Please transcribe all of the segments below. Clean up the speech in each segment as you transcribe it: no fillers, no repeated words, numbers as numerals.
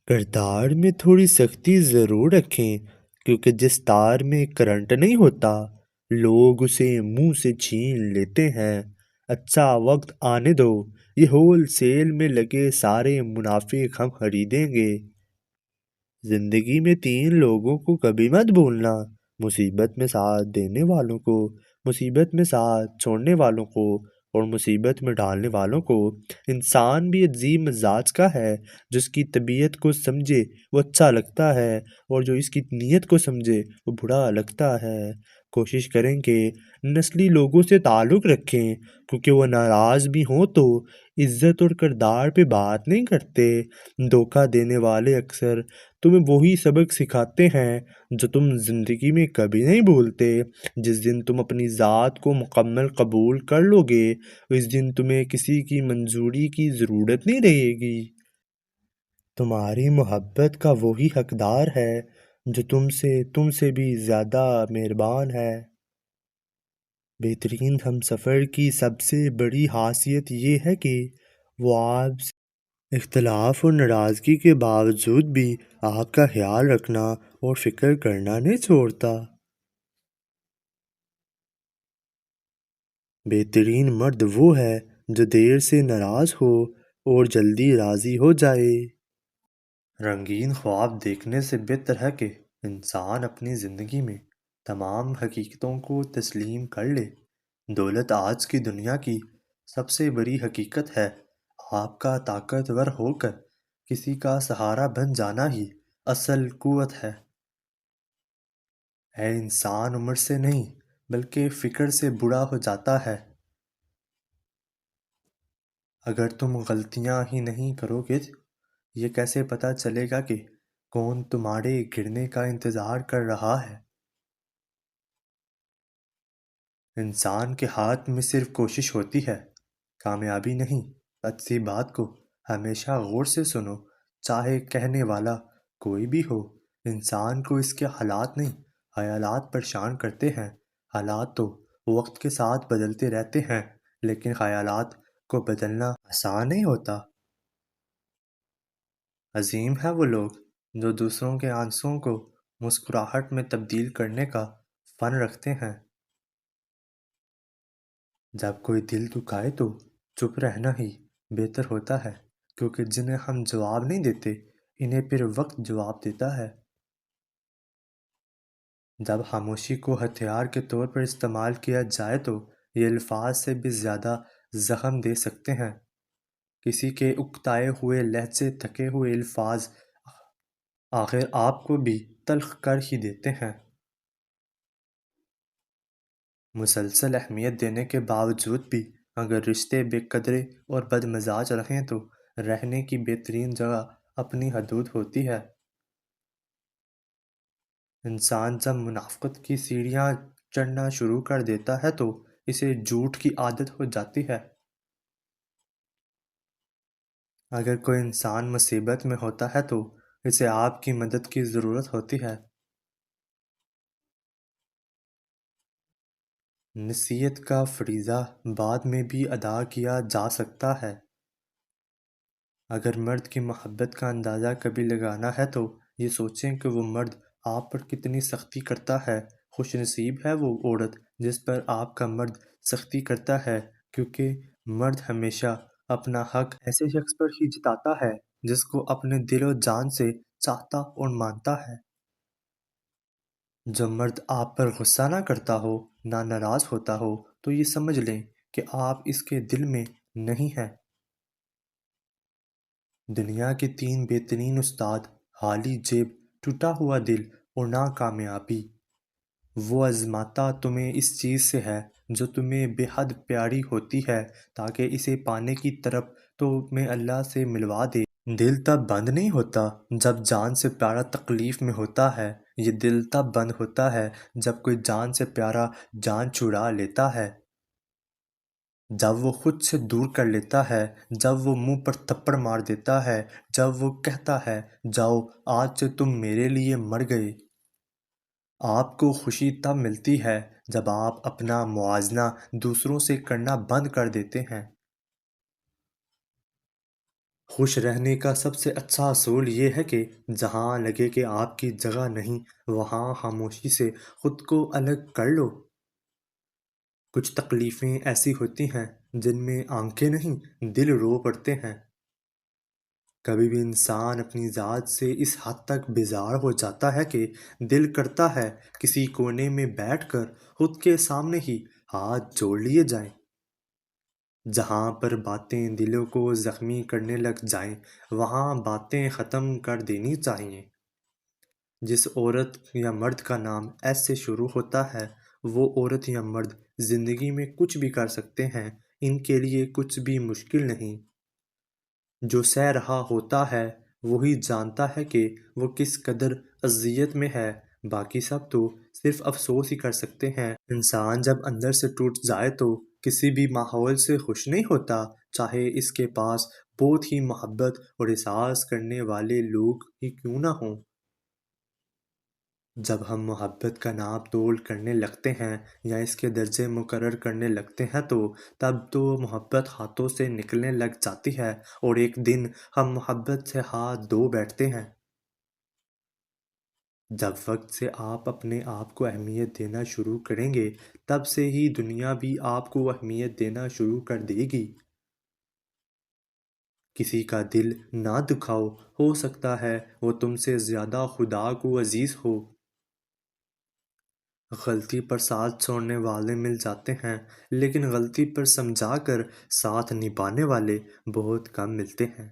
کردار میں تھوڑی سختی ضرور رکھیں، کیونکہ جس تار میں کرنٹ نہیں ہوتا لوگ اسے منہ سے چھین لیتے ہیں۔ اچھا وقت آنے دو، یہ ہول سیل میں لگے سارے منافق ہم خریدیں گے۔ زندگی میں تین لوگوں کو کبھی مت بھولنا: مصیبت میں ساتھ دینے والوں کو، مصیبت میں ساتھ چھوڑنے والوں کو، اور مصیبت میں ڈالنے والوں کو۔ انسان بھی عجیب مزاج کا ہے، جس کی طبیعت کو سمجھے وہ اچھا لگتا ہے، اور جو اس کی نیت کو سمجھے وہ برا لگتا ہے۔ کوشش کریں کہ نسلی لوگوں سے تعلق رکھیں، کیونکہ وہ ناراض بھی ہوں تو عزت اور کردار پہ بات نہیں کرتے۔ دھوکہ دینے والے اکثر تمہیں وہی سبق سکھاتے ہیں جو تم زندگی میں کبھی نہیں بھولتے۔ جس دن تم اپنی ذات کو مکمل قبول کر لو گے، اس دن تمہیں کسی کی منظوری کی ضرورت نہیں رہے گی۔ تمہاری محبت کا وہی حقدار ہے جو تم سے بھی زیادہ مہربان ہے۔ بہترین ہمسفر کی سب سے بڑی خاصیت یہ ہے کہ وہ آپ سے اختلاف اور ناراضگی کے باوجود بھی آپ کا خیال رکھنا اور فکر کرنا نہیں چھوڑتا۔ بہترین مرد وہ ہے جو دیر سے ناراض ہو اور جلدی راضی ہو جائے۔ رنگین خواب دیکھنے سے بہتر ہے کہ انسان اپنی زندگی میں تمام حقیقتوں کو تسلیم کر لے۔ دولت آج کی دنیا کی سب سے بڑی حقیقت ہے۔ آپ کا طاقتور ہو کر کسی کا سہارا بن جانا ہی اصل قوت ہے۔ اے انسان عمر سے نہیں بلکہ فکر سے بوڑھا ہو جاتا ہے۔ اگر تم غلطیاں ہی نہیں کرو گے، یہ کیسے پتہ چلے گا کہ کون تمہارے گرنے کا انتظار کر رہا ہے؟ انسان کے ہاتھ میں صرف کوشش ہوتی ہے، کامیابی نہیں۔ اچھی بات کو ہمیشہ غور سے سنو، چاہے کہنے والا کوئی بھی ہو۔ انسان کو اس کے حالات نہیں، خیالات پریشان کرتے ہیں۔ حالات تو وقت کے ساتھ بدلتے رہتے ہیں، لیکن خیالات کو بدلنا آسان نہیں ہوتا۔ عظیم ہے وہ لوگ جو دوسروں کے آنسوؤں کو مسکراہٹ میں تبدیل کرنے کا فن رکھتے ہیں۔ جب کوئی دل دکھائے تو چپ رہنا ہی بہتر ہوتا ہے، کیونکہ جنہیں ہم جواب نہیں دیتے انہیں پھر وقت جواب دیتا ہے۔ جب خاموشی کو ہتھیار کے طور پر استعمال کیا جائے تو یہ الفاظ سے بھی زیادہ زخم دے سکتے ہیں۔ کسی کے اکتائے ہوئے لہجے، تھکے ہوئے الفاظ آخر آپ کو بھی تلخ کر ہی دیتے ہیں۔ مسلسل اہمیت دینے کے باوجود بھی اگر رشتے بے قدرے اور بد مزاج رہیں تو رہنے کی بہترین جگہ اپنی حدود ہوتی ہے۔ انسان جب منافقت کی سیڑھیاں چڑھنا شروع کر دیتا ہے تو اسے جھوٹ کی عادت ہو جاتی ہے۔ اگر کوئی انسان مصیبت میں ہوتا ہے تو اسے آپ کی مدد کی ضرورت ہوتی ہے۔ نصیحت کا فریضہ بعد میں بھی ادا کیا جا سکتا ہے۔ اگر مرد کی محبت کا اندازہ کبھی لگانا ہے تو یہ سوچیں کہ وہ مرد آپ پر کتنی سختی کرتا ہے۔ خوش نصیب ہے وہ عورت جس پر آپ کا مرد سختی کرتا ہے، کیونکہ مرد ہمیشہ اپنا حق ایسے شخص پر ہی جتاتا ہے جس کو اپنے دل و جان سے چاہتا اور مانتا ہے۔ جو مرد آپ پر غصہ نہ کرتا ہو، نہ ناراض ہوتا ہو، تو یہ سمجھ لیں کہ آپ اس کے دل میں نہیں ہیں۔ دنیا کے تین بہترین استاد: خالی جیب، ٹوٹا ہوا دل اور ناکامیابی۔ وہ آزماتا تمہیں اس چیز سے ہے جو تمہیں بے حد پیاری ہوتی ہے، تاکہ اسے پانے کی طرف تمہیں اللہ سے ملوا دے۔ دل تب بند نہیں ہوتا جب جان سے پیارا تکلیف میں ہوتا ہے، یہ دل تب بند ہوتا ہے جب کوئی جان سے پیارا جان چھڑا لیتا ہے۔ جب وہ خود سے دور کر لیتا ہے، جب وہ منہ پر تھپڑ مار دیتا ہے، جب وہ کہتا ہے جاؤ آج سے تم میرے لیے مر گئے۔ آپ کو خوشی تب ملتی ہے جب آپ اپنا موازنہ دوسروں سے کرنا بند کر دیتے ہیں۔ خوش رہنے کا سب سے اچھا اصول یہ ہے کہ جہاں لگے کہ آپ کی جگہ نہیں، وہاں خاموشی سے خود کو الگ کر لو۔ کچھ تکلیفیں ایسی ہوتی ہیں جن میں آنکھیں نہیں، دل رو پڑتے ہیں۔ کبھی بھی انسان اپنی ذات سے اس حد تک بیزار ہو جاتا ہے کہ دل کرتا ہے کسی کونے میں بیٹھ کر خود کے سامنے ہی ہاتھ جوڑ لیے جائیں۔ جہاں پر باتیں دلوں کو زخمی کرنے لگ جائیں، وہاں باتیں ختم کر دینی چاہیے۔ جس عورت یا مرد کا نام ایس سے شروع ہوتا ہے، وہ عورت یا مرد زندگی میں کچھ بھی کر سکتے ہیں، ان کے لیے کچھ بھی مشکل نہیں۔ جو سہ رہا ہوتا ہے وہی جانتا ہے کہ وہ کس قدر اذیت میں ہے، باقی سب تو صرف افسوس ہی کر سکتے ہیں۔ انسان جب اندر سے ٹوٹ جائے تو کسی بھی ماحول سے خوش نہیں ہوتا، چاہے اس کے پاس بہت ہی محبت اور احساس کرنے والے لوگ ہی کیوں نہ ہوں۔ جب ہم محبت کا ناپ تول کرنے لگتے ہیں یا اس کے درجے مقرر کرنے لگتے ہیں تب تو محبت ہاتھوں سے نکلنے لگ جاتی ہے، اور ایک دن ہم محبت سے ہاتھ دھو بیٹھتے ہیں۔ جب وقت سے آپ اپنے آپ کو اہمیت دینا شروع کریں گے، تب سے ہی دنیا بھی آپ کو اہمیت دینا شروع کر دے گی۔ کسی کا دل نہ دکھاؤ، ہو سکتا ہے وہ تم سے زیادہ خدا کو عزیز ہو۔ غلطی پر ساتھ چھوڑنے والے مل جاتے ہیں، لیکن غلطی پر سمجھا کر ساتھ نبھانے والے بہت کم ملتے ہیں۔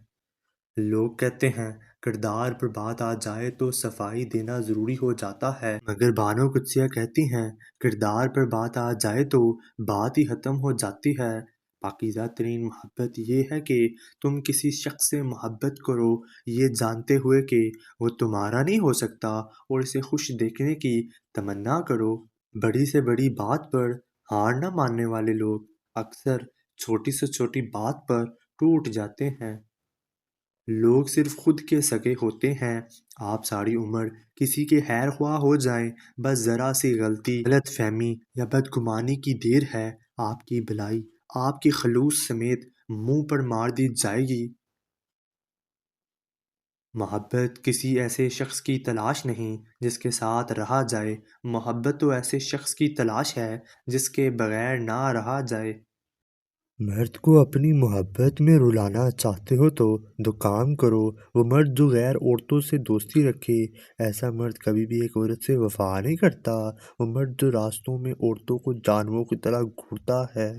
لوگ کہتے ہیں کردار پر بات آ جائے تو صفائی دینا ضروری ہو جاتا ہے، مگر بانو قدسیہ کہتی ہیں کردار پر بات آ جائے تو بات ہی ختم ہو جاتی ہے۔ پاکیزہ ترین محبت یہ ہے کہ تم کسی شخص سے محبت کرو یہ جانتے ہوئے کہ وہ تمہارا نہیں ہو سکتا، اور اسے خوش دیکھنے کی تمنا کرو۔ بڑی سے بڑی بات پر ہار نہ ماننے والے لوگ اکثر چھوٹی سے چھوٹی بات پر ٹوٹ جاتے ہیں۔ لوگ صرف خود کے سگے ہوتے ہیں۔ آپ ساری عمر کسی کے خیر خواہ ہو جائیں، بس ذرا سی غلطی، غلط فہمی یا بدگمانی کی دیر ہے، آپ کی بھلائی آپ کی خلوص سمیت منہ پر مار دی جائے گی۔ محبت کسی ایسے شخص کی تلاش نہیں جس کے ساتھ رہا جائے، محبت تو ایسے شخص کی تلاش ہے جس کے بغیر نہ رہا جائے۔ مرد کو اپنی محبت میں رلانا چاہتے ہو تو کام کرو۔ وہ مرد جو غیر عورتوں سے دوستی رکھے، ایسا مرد کبھی بھی ایک عورت سے وفا نہیں کرتا۔ وہ مرد جو راستوں میں عورتوں کو جانوروں کی طرح گھورتا ہے،